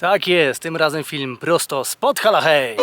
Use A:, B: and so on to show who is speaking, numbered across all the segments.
A: Tak jest, tym razem film prosto z Podhalanej.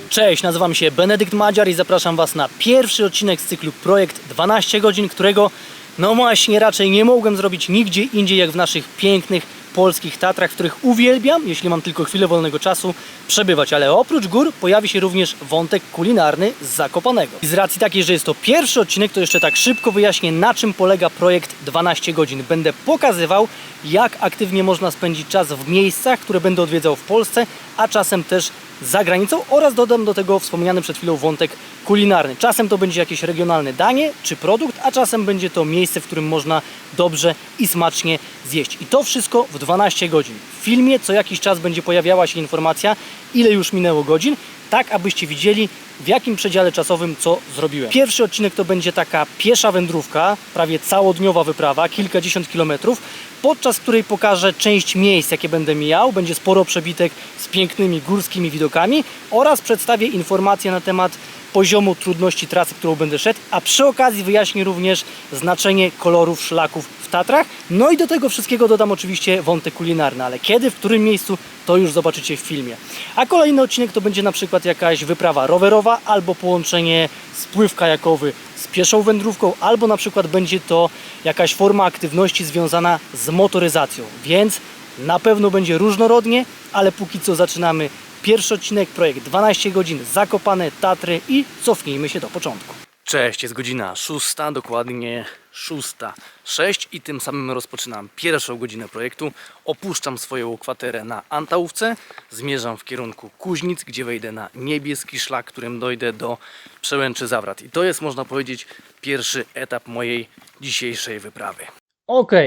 A: Cześć, nazywam się Benedykt Madziar i zapraszam Was na pierwszy odcinek z cyklu Projekt 12 godzin, którego no właśnie raczej nie mogłem zrobić nigdzie indziej jak w naszych pięknych polskich Tatrach, w których uwielbiam, jeśli mam tylko chwilę wolnego czasu, przebywać. Ale oprócz gór pojawi się również wątek kulinarny z Zakopanego. I z racji takiej, że jest to pierwszy odcinek, to jeszcze tak szybko wyjaśnię, na czym polega projekt 12 godzin. Będę pokazywał, jak aktywnie można spędzić czas w miejscach, które będę odwiedzał w Polsce, a czasem też za granicą, oraz dodam do tego wspomniany przed chwilą wątek kulinarny. Czasem to będzie jakieś regionalne danie czy produkt, a czasem będzie to miejsce, w którym można dobrze i smacznie zjeść. I to wszystko w 12 godzin. W filmie co jakiś czas będzie pojawiała się informacja, ile już minęło godzin, tak abyście widzieli, w jakim przedziale czasowym co zrobiłem. Pierwszy odcinek to będzie taka piesza wędrówka, prawie całodniowa wyprawa, kilkadziesiąt kilometrów, podczas której pokażę część miejsc, jakie będę mijał. Będzie sporo przebitek z pięknymi górskimi widokami oraz przedstawię informacje na temat poziomu trudności trasy, którą będę szedł, a przy okazji wyjaśnię również znaczenie kolorów szlaków w Tatrach. No i do tego wszystkiego dodam oczywiście wątek kulinarny, ale kiedy, w którym miejscu, to już zobaczycie w filmie. A kolejny odcinek to będzie na przykład jakaś wyprawa rowerowa, albo połączenie spływ kajakowy z pieszą wędrówką, albo na przykład będzie to jakaś forma aktywności związana z motoryzacją, więc na pewno będzie różnorodnie, ale póki co zaczynamy pierwszy odcinek, projekt 12 godzin, Zakopane, Tatry i cofnijmy się do początku. Cześć, jest godzina 6, dokładnie 6:06 i tym samym rozpoczynam pierwszą godzinę projektu. Opuszczam swoją kwaterę na Antałówce, zmierzam w kierunku Kuźnic, gdzie wejdę na niebieski szlak, którym dojdę do Przełęczy Zawrat. I to jest, można powiedzieć, pierwszy etap mojej dzisiejszej wyprawy.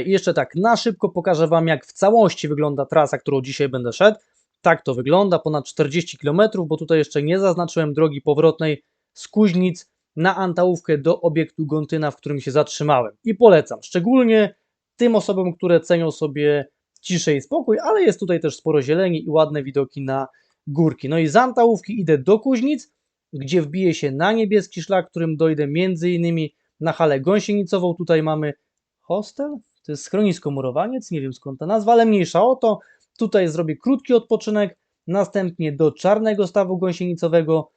A: I jeszcze tak na szybko pokażę Wam, jak w całości wygląda trasa, którą dzisiaj będę szedł. Tak to wygląda, ponad 40 km, bo tutaj jeszcze nie zaznaczyłem drogi powrotnej z Kuźnic na Antałówkę do obiektu Gontyna, w którym się zatrzymałem. I polecam, szczególnie tym osobom, które cenią sobie ciszę i spokój, ale jest tutaj też sporo zieleni i ładne widoki na górki. No i z Antałówki idę do Kuźnic, gdzie wbiję się na niebieski szlak, którym dojdę m.in. na halę gąsienicową. Tutaj mamy hostel, to jest schronisko Murowaniec, nie wiem skąd ta nazwa, ale mniejsza o to. Tutaj zrobię krótki odpoczynek, następnie do Czarnego Stawu Gąsienicowego,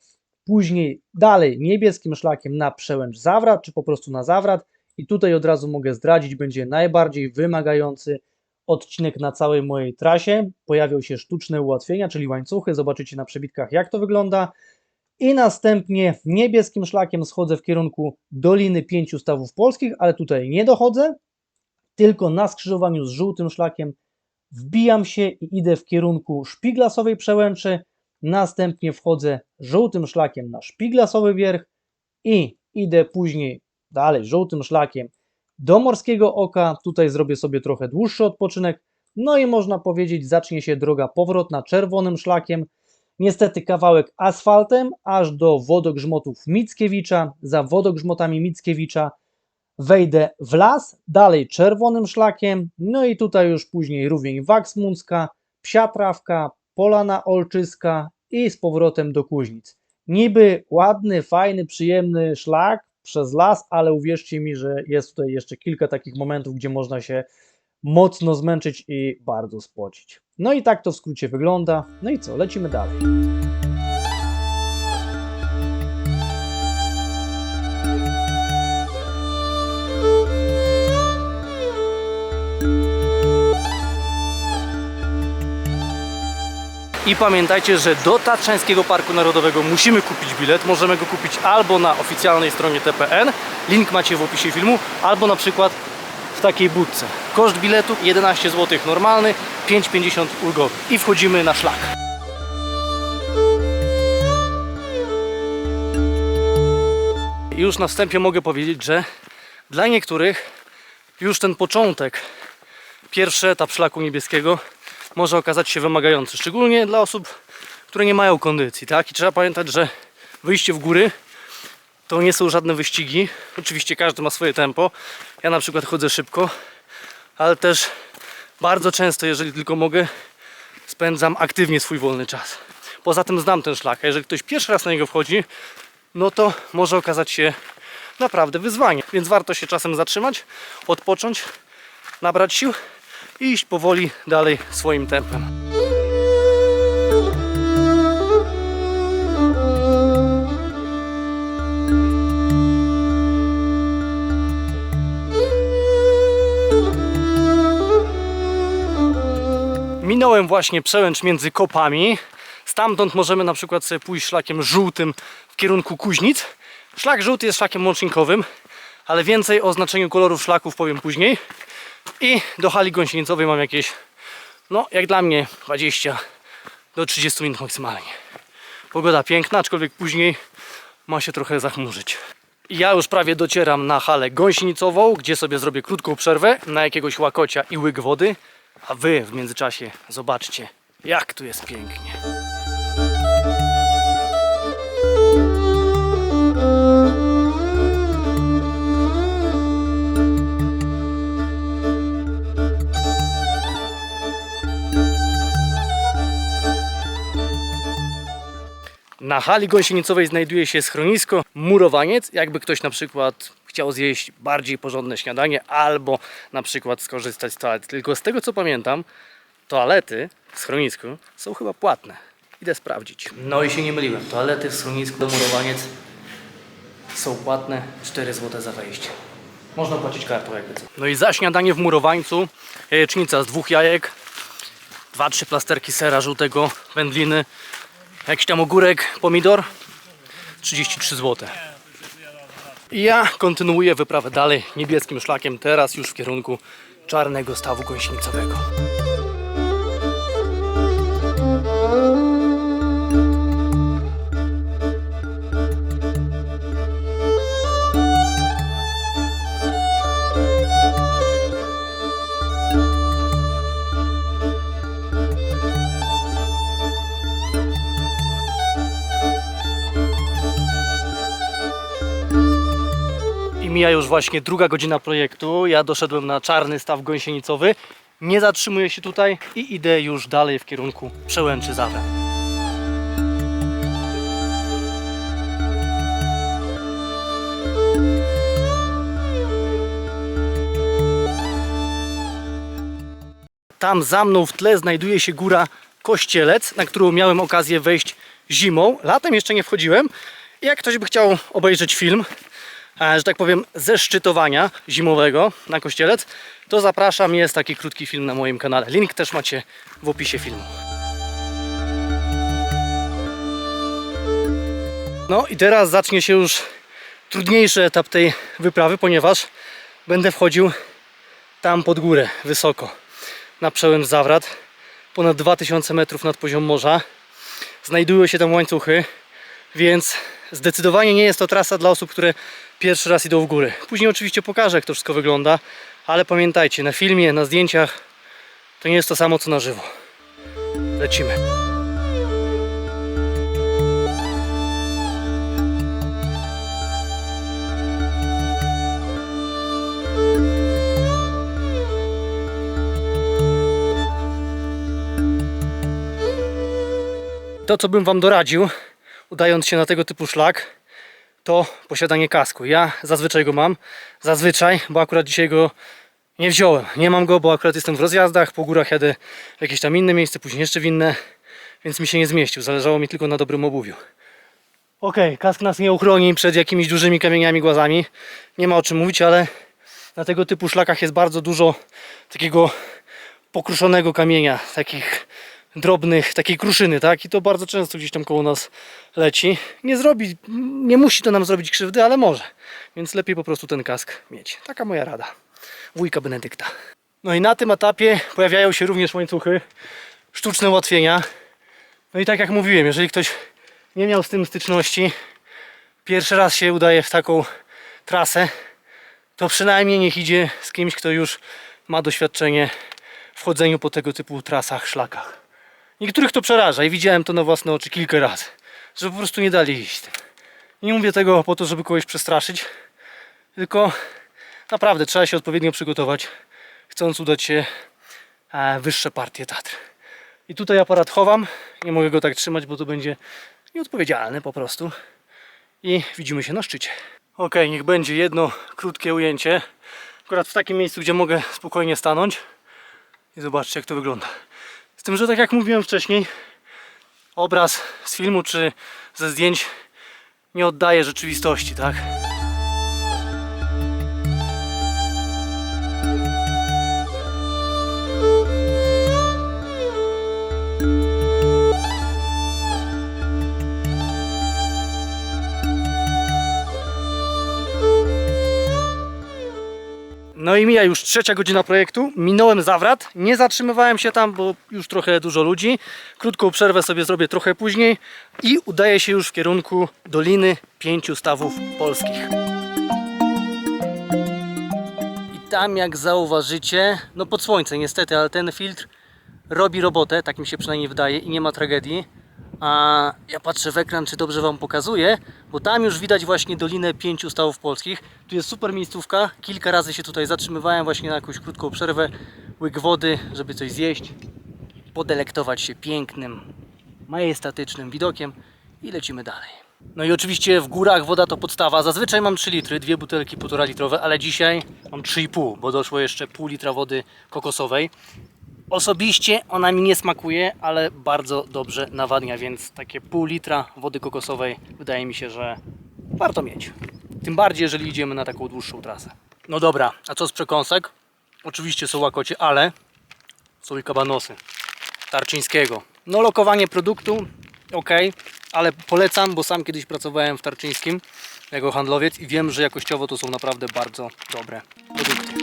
A: później dalej niebieskim szlakiem na Przełęcz Zawrat, czy po prostu na Zawrat. I tutaj od razu mogę zdradzić, będzie najbardziej wymagający odcinek na całej mojej trasie. Pojawią się sztuczne ułatwienia, czyli łańcuchy, zobaczycie na przebitkach, jak to wygląda. I następnie niebieskim szlakiem schodzę w kierunku Doliny Pięciu Stawów Polskich, ale tutaj nie dochodzę, tylko na skrzyżowaniu z żółtym szlakiem wbijam się i idę w kierunku Szpiglasowej Przełęczy, następnie wchodzę żółtym szlakiem na Szpiglasowy Wierch i idę później dalej żółtym szlakiem do Morskiego Oka. Tutaj zrobię sobie trochę dłuższy odpoczynek, no i można powiedzieć, zacznie się droga powrotna czerwonym szlakiem, niestety kawałek asfaltem, aż do wodogrzmotów Mickiewicza. Za wodogrzmotami Mickiewicza wejdę w las, dalej czerwonym szlakiem, no i tutaj już później Rówień Waksmuncka, Psia Trawka, Polana Olczyska i z powrotem do Kuźnic. Niby ładny, fajny, przyjemny szlak przez las, ale uwierzcie mi, że jest tutaj jeszcze kilka takich momentów, gdzie można się mocno zmęczyć i bardzo spocić. No i tak to w skrócie wygląda. No i co, lecimy dalej. I pamiętajcie, że do Tatrzańskiego Parku Narodowego musimy kupić bilet. Możemy go kupić albo na oficjalnej stronie TPN, link macie w opisie filmu, albo na przykład w takiej budce. Koszt biletu 11 zł normalny, 5,50 ulgowy. I wchodzimy na szlak. I już na wstępie mogę powiedzieć, że dla niektórych już ten początek, pierwszy etap szlaku niebieskiego może okazać się wymagający, szczególnie dla osób, które nie mają kondycji, tak? I trzeba pamiętać, że wyjście w góry to nie są żadne wyścigi. Oczywiście każdy ma swoje tempo. Ja na przykład chodzę szybko, ale też bardzo często, jeżeli tylko mogę, spędzam aktywnie swój wolny czas. Poza tym znam ten szlak, a jeżeli ktoś pierwszy raz na niego wchodzi, no to może okazać się naprawdę wyzwanie. Więc warto się czasem zatrzymać, odpocząć, nabrać sił i iść powoli dalej swoim tempem. Minąłem właśnie przełęcz między kopami. Stamtąd możemy na przykład sobie pójść szlakiem żółtym w kierunku Kuźnic. Szlak żółty jest szlakiem łącznikowym, ale więcej o znaczeniu kolorów szlaków powiem później. I do hali gąsienicowej mam jakieś, no jak dla mnie, 20 do 30 minut maksymalnie. Pogoda piękna, aczkolwiek później ma się trochę zachmurzyć. Ja już prawie docieram na halę gąsienicową, gdzie sobie zrobię krótką przerwę na jakiegoś łakocia i łyk wody. A wy w międzyczasie zobaczcie, jak tu jest pięknie. Na hali gąsienicowej znajduje się schronisko Murowaniec. Jakby ktoś na przykład chciał zjeść bardziej porządne śniadanie albo na przykład skorzystać z toalety. Tylko z tego co pamiętam, toalety w schronisku są chyba płatne. Idę sprawdzić. No i się nie myliłem. Toalety w schronisku Murowaniec są płatne, 4 zł za wejście. Można płacić kartą jakby co. No i za śniadanie w Murowańcu jajecznica z 2 jajek, 2-3 plasterki sera żółtego, wędliny, jakiś tam ogórek, pomidor, 33 zł. I ja kontynuuję wyprawę dalej niebieskim szlakiem, teraz już w kierunku Czarnego Stawu Gąsienicowego. Mija już właśnie 2 godzina projektu. Ja doszedłem na Czarny Staw Gąsienicowy. Nie zatrzymuję się tutaj i idę już dalej w kierunku Przełęczy Zawra. Tam za mną w tle znajduje się góra Kościelec, na którą miałem okazję wejść zimą. Latem jeszcze nie wchodziłem. Jak ktoś by chciał obejrzeć film, że tak powiem, ze szczytowania zimowego na Kościelec, to zapraszam, jest taki krótki film na moim kanale. Link też macie w opisie filmu. No i teraz zacznie się już trudniejszy etap tej wyprawy, ponieważ będę wchodził tam pod górę, wysoko, na przełęcz Zawrat, ponad 2000 metrów nad poziom morza. Znajdują się tam łańcuchy, więc zdecydowanie nie jest to trasa dla osób, które pierwszy raz idą w góry. Później oczywiście pokażę, jak to wszystko wygląda, ale pamiętajcie, na filmie, na zdjęciach to nie jest to samo co na żywo. Lecimy. To, co bym wam doradził, udając się na tego typu szlak, to posiadanie kasku. Ja zazwyczaj go mam. Zazwyczaj, bo akurat dzisiaj go nie wziąłem. Nie mam go, bo akurat jestem w rozjazdach, po górach jadę w jakieś tam inne miejsce, później jeszcze w inne, więc mi się nie zmieścił. Zależało mi tylko na dobrym obuwiu. Ok, kask nas nie uchroni przed jakimiś dużymi kamieniami, głazami. Nie ma o czym mówić, ale na tego typu szlakach jest bardzo dużo takiego pokruszonego kamienia, takich drobnych, takiej kruszyny, tak? I to bardzo często gdzieś tam koło nas leci. Nie musi to nam zrobić krzywdy, ale może. Więc lepiej po prostu ten kask mieć. Taka moja rada. Wujka Benedykta. No i na tym etapie pojawiają się również łańcuchy, sztuczne ułatwienia. No i tak jak mówiłem, jeżeli ktoś nie miał z tym styczności, pierwszy raz się udaje w taką trasę, to przynajmniej niech idzie z kimś, kto już ma doświadczenie w chodzeniu po tego typu trasach, szlakach. Niektórych to przeraża i widziałem to na własne oczy kilka razy, że po prostu nie dali iść. Nie mówię tego po to, żeby kogoś przestraszyć, tylko naprawdę trzeba się odpowiednio przygotować. chcąc udać się wyższe partie Tatr. I tutaj aparat chowam, nie mogę go tak trzymać, bo to będzie nieodpowiedzialne po prostu. I widzimy się na szczycie. Ok, niech będzie jedno krótkie ujęcie. Akurat w takim miejscu, gdzie mogę spokojnie stanąć. I zobaczcie, jak to wygląda. Z tym, że tak jak mówiłem wcześniej, obraz z filmu czy ze zdjęć nie oddaje rzeczywistości, tak? No i mija już 3. godzina projektu, minąłem Zawrat, nie zatrzymywałem się tam, bo już trochę dużo ludzi. Krótką przerwę sobie zrobię trochę później i udaję się już w kierunku Doliny 5 Stawów Polskich. I tam, jak zauważycie, no pod słońce niestety, ale ten filtr robi robotę, tak mi się przynajmniej wydaje i nie ma tragedii. A ja patrzę w ekran, czy dobrze Wam pokazuję, bo tam już widać właśnie Dolinę 5 Stawów Polskich. Tu jest super miejscówka, kilka razy się tutaj zatrzymywałem właśnie na jakąś krótką przerwę, łyk wody, żeby coś zjeść, podelektować się pięknym, majestatycznym widokiem i lecimy dalej. No i oczywiście w górach woda to podstawa, zazwyczaj mam 3 litry, 2 butelki 1,5 litrowe, ale dzisiaj mam 3,5, bo doszło jeszcze pół litra wody kokosowej. Osobiście ona mi nie smakuje, ale bardzo dobrze nawadnia, więc takie pół litra wody kokosowej wydaje mi się, że warto mieć. Tym bardziej, jeżeli idziemy na taką dłuższą trasę. No dobra, a co z przekąsek? Oczywiście są łakocie, ale są i kabanosy Tarczyńskiego. No lokowanie produktu, ok, ale polecam, bo sam kiedyś pracowałem w Tarczyńskim jako handlowiec i wiem, że jakościowo to są naprawdę bardzo dobre produkty.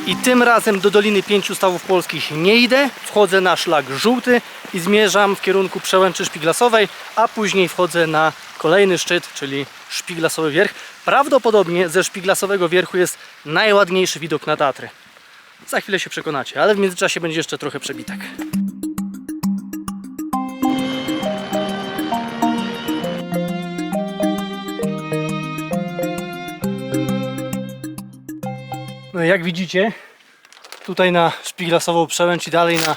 A: I tym razem do Doliny 5 Stawów Polskich nie idę, wchodzę na szlak żółty i zmierzam w kierunku Przełęczy Szpiglasowej, a później wchodzę na kolejny szczyt, czyli Szpiglasowy Wierch. Prawdopodobnie ze Szpiglasowego Wierchu jest najładniejszy widok na Tatry. Za chwilę się przekonacie, ale w międzyczasie będzie jeszcze trochę przebitek. No jak widzicie, tutaj na Szpiglasową Przełęcz i dalej na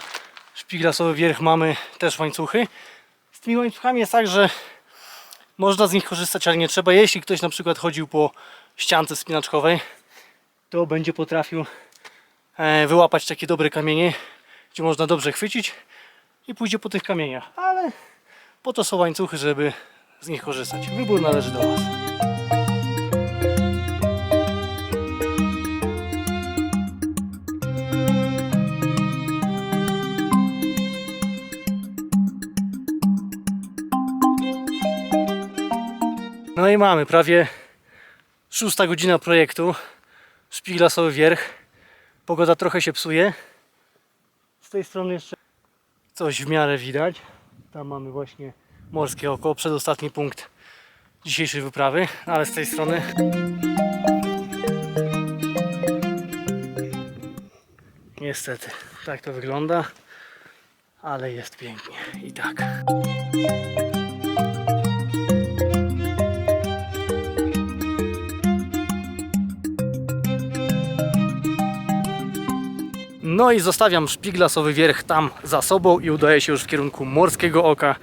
A: Szpiglasowy Wierch mamy też łańcuchy. Z tymi łańcuchami jest tak, że można z nich korzystać, ale nie trzeba. Jeśli ktoś na przykład chodził po ściance wspinaczkowej, to będzie potrafił wyłapać takie dobre kamienie, gdzie można dobrze chwycić i pójdzie po tych kamieniach. Ale po to są łańcuchy, żeby z nich korzystać. Wybór należy do Was. No i mamy prawie 6. godzina projektu, Szpiglasowy Wierch. Pogoda trochę się psuje. Z tej strony jeszcze coś w miarę widać. Tam mamy właśnie Morskie Oko, przedostatni punkt dzisiejszej wyprawy, ale z tej strony niestety tak to wygląda, ale jest pięknie i tak. No i zostawiam Szpiglasowy Wierch tam za sobą i udaję się już w kierunku Morskiego Oka.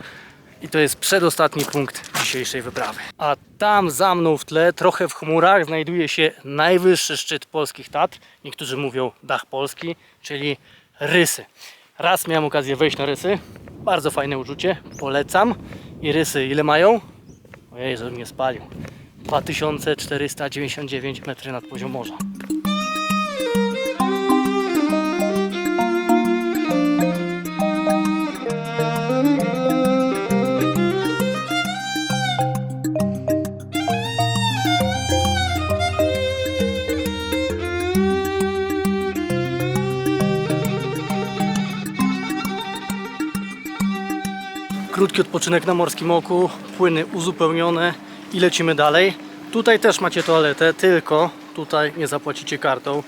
A: I to jest przedostatni punkt dzisiejszej wyprawy. A tam za mną w tle, trochę w chmurach, znajduje się najwyższy szczyt polskich Tatr. Niektórzy mówią dach Polski, czyli Rysy. Raz miałem okazję wejść na Rysy. Bardzo fajne uczucie, polecam. I Rysy ile mają? Ojej, żebym nie spalił. 2499 metry nad poziom morza. Krótki odpoczynek na Morskim Oku, płyny uzupełnione i lecimy dalej. Tutaj też macie toaletę, tylko tutaj nie zapłacicie kartą.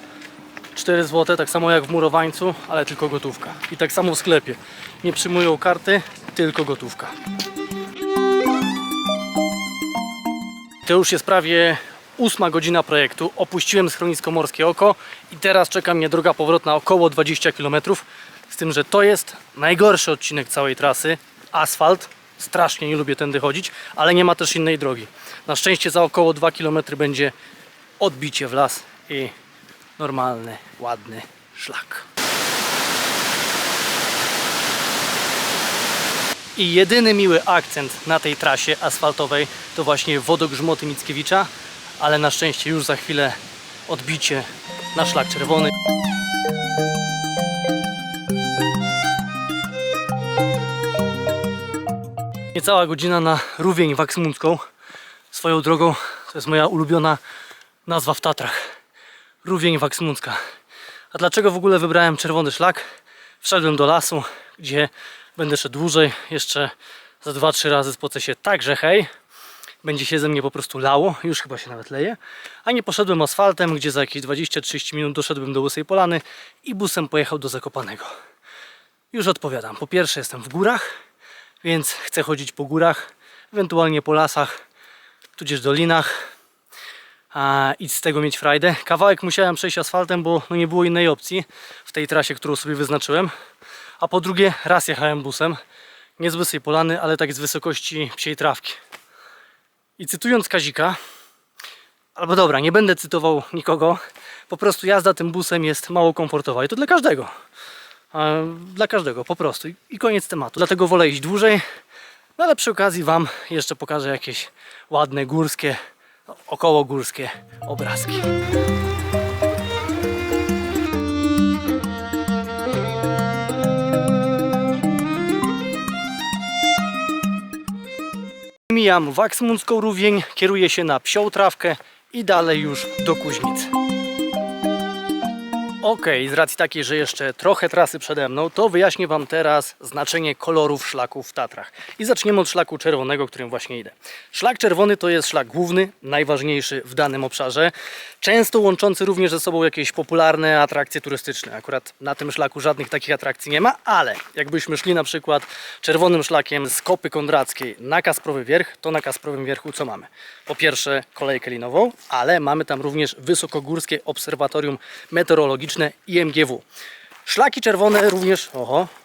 A: 4 zł, tak samo jak w Murowańcu, ale tylko gotówka. I tak samo w sklepie. Nie przyjmują karty, tylko gotówka. To już jest prawie 8 godzina projektu. Opuściłem schronisko Morskie Oko i teraz czeka mnie droga powrotna około 20 km. Z tym, że to jest najgorszy odcinek całej trasy. Asfalt. Strasznie nie lubię tędy chodzić, ale nie ma też innej drogi. Na szczęście za około 2 km będzie odbicie w las i normalny, ładny szlak. I jedyny miły akcent na tej trasie asfaltowej to właśnie wodogrzmoty Mickiewicza, ale na szczęście już za chwilę odbicie na szlak czerwony. Niecała godzina na Rówień Waksmundzką. Swoją drogą to jest moja ulubiona nazwa w Tatrach. Rówień Waksmundzka. A dlaczego w ogóle wybrałem czerwony szlak? Wszedłem do lasu, gdzie będę szedł dłużej. Jeszcze za 2-3 razy spocę się tak, że hej. Będzie się ze mnie po prostu lało. Już chyba się nawet leje. A nie poszedłem asfaltem, gdzie za jakieś 20-30 minut doszedłem do Łysej Polany i busem pojechał do Zakopanego. Już odpowiadam. Po pierwsze jestem w górach, więc chcę chodzić po górach, ewentualnie po lasach, tudzież dolinach i z tego mieć frajdę. Kawałek musiałem przejść asfaltem, bo no nie było innej opcji w tej trasie, którą sobie wyznaczyłem. A po drugie, raz jechałem busem, nie z Łysej Polany, ale tak z wysokości Psiej Trawki. I cytując Kazika, albo dobra, nie będę cytował nikogo, po prostu jazda tym busem jest mało komfortowa i to dla każdego. Dla każdego po prostu i koniec tematu. Dlatego wolę iść dłużej, no ale przy okazji Wam jeszcze pokażę jakieś ładne górskie, okołogórskie obrazki. Mijam Waksmundzką Rówień, kieruję się na Psią Trawkę i dalej już do Kuźnic. Ok, z racji takiej, że jeszcze trochę trasy przede mną, to wyjaśnię Wam teraz znaczenie kolorów szlaków w Tatrach. I zaczniemy od szlaku czerwonego, którym właśnie idę. Szlak czerwony to jest szlak główny, najważniejszy w danym obszarze. Często łączący również ze sobą jakieś popularne atrakcje turystyczne. Akurat na tym szlaku żadnych takich atrakcji nie ma, ale jakbyśmy szli na przykład czerwonym szlakiem z Kopy Kondrackiej na Kasprowy Wierch, to na Kasprowym Wierchu co mamy? Po pierwsze kolejkę linową, ale mamy tam również wysokogórskie obserwatorium meteorologiczne IMGW. Szlaki czerwone również,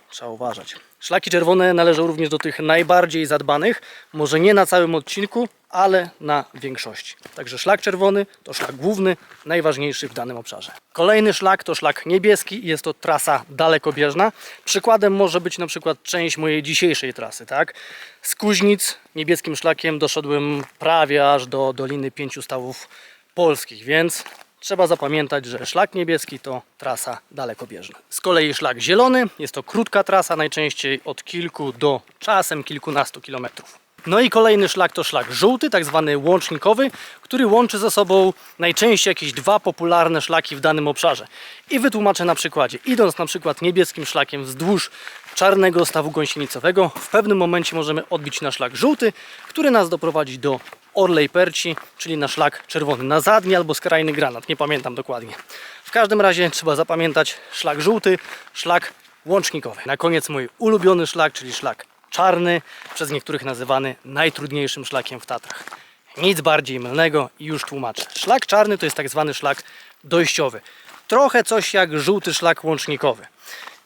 A: trzeba uważać. Szlaki czerwone należą również do tych najbardziej zadbanych, może nie na całym odcinku, ale na większości. Także szlak czerwony to szlak główny, najważniejszy w danym obszarze. Kolejny szlak to szlak niebieski i jest to trasa dalekobieżna. Przykładem może być na przykład część mojej dzisiejszej trasy, tak? Z Kuźnic niebieskim szlakiem doszedłem prawie aż do Doliny Pięciu Stawów Polskich, więc trzeba zapamiętać, że szlak niebieski to trasa dalekobieżna. Z kolei szlak zielony jest to krótka trasa, najczęściej od kilku do czasem kilkunastu kilometrów. No i kolejny szlak to szlak żółty, tak zwany łącznikowy, który łączy ze sobą najczęściej jakieś dwa popularne szlaki w danym obszarze. I wytłumaczę na przykładzie. Idąc na przykład niebieskim szlakiem wzdłuż Czarnego Stawu Gąsienicowego, w pewnym momencie możemy odbić na szlak żółty, który nas doprowadzi do Orlej Perci, czyli na szlak czerwony, na Zadnie albo Skrajny Granat, nie pamiętam dokładnie. W każdym razie trzeba zapamiętać szlak żółty, szlak łącznikowy. Na koniec mój ulubiony szlak, czyli szlak czarny, przez niektórych nazywany najtrudniejszym szlakiem w Tatrach. Nic bardziej mylnego i już tłumaczę. Szlak czarny to jest tak zwany szlak dojściowy. Trochę coś jak żółty szlak łącznikowy.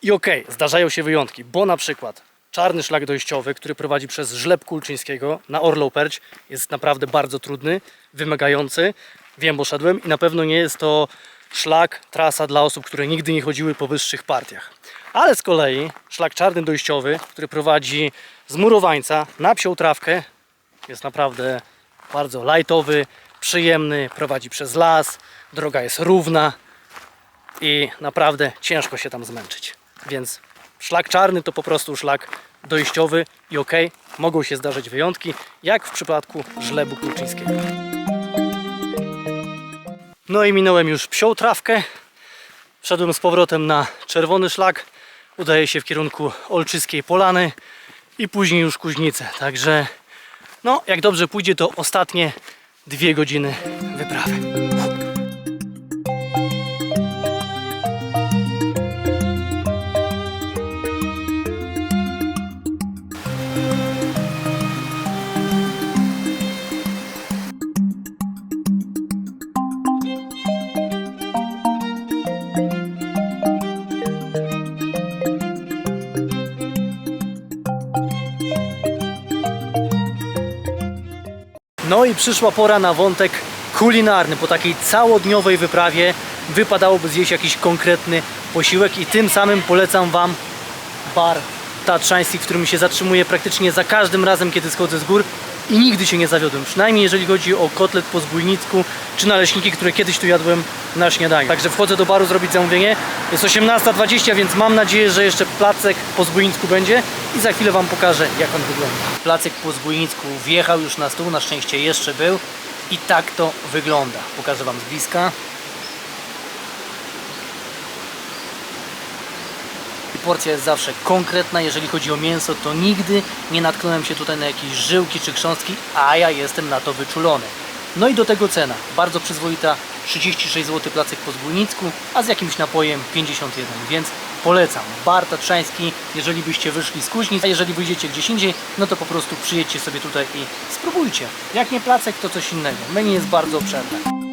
A: I okej, zdarzają się wyjątki, bo na przykład czarny szlak dojściowy, który prowadzi przez Żleb Kulczyńskiego na Orlą Perć, jest naprawdę bardzo trudny, wymagający. Wiem, bo szedłem i na pewno nie jest to szlak, trasa dla osób, które nigdy nie chodziły po wyższych partiach. Ale z kolei szlak czarny dojściowy, który prowadzi z Murowańca na Psią Trawkę, jest naprawdę bardzo lightowy, przyjemny, prowadzi przez las, droga jest równa i naprawdę ciężko się tam zmęczyć. Więc szlak czarny to po prostu szlak dojściowy i okej, mogą się zdarzyć wyjątki, jak w przypadku Żlebu Kulczyńskiego. No i minąłem już Psią Trawkę, wszedłem z powrotem na czerwony szlak, udaję się w kierunku Olczyskiej Polany i później już Kuźnice. Także no, jak dobrze pójdzie, to ostatnie 2 godziny wyprawy. No i przyszła pora na wątek kulinarny. Po takiej całodniowej wyprawie wypadałoby zjeść jakiś konkretny posiłek i tym samym polecam Wam bar tatrzański, w którym się zatrzymuję praktycznie za każdym razem, kiedy schodzę z gór i nigdy się nie zawiodłem. Przynajmniej jeżeli chodzi o kotlet po zbójnicku czy naleśniki, które kiedyś tu jadłem na śniadanie. Także wchodzę do baru zrobić zamówienie. Jest 18:20, więc mam nadzieję, że jeszcze placek po zbójnicku będzie i za chwilę Wam pokażę, jak on wygląda. Placek po zbójnicku wjechał już na stół, na szczęście jeszcze był i tak to wygląda. Pokażę Wam z bliska. Porcja jest zawsze konkretna, jeżeli chodzi o mięso, to nigdy nie natknąłem się tutaj na jakieś żyłki czy chrząstki, a ja jestem na to wyczulony. No i do tego cena, bardzo przyzwoita, 36 zł placek po zbójnicku, a z jakimś napojem 51, więc polecam. Bar tatrzański, jeżeli byście wyszli z Kuźnic, a jeżeli wyjdziecie gdzieś indziej, no to po prostu przyjedźcie sobie tutaj i spróbujcie. Jak nie placek, to coś innego. Menu jest bardzo obszerne.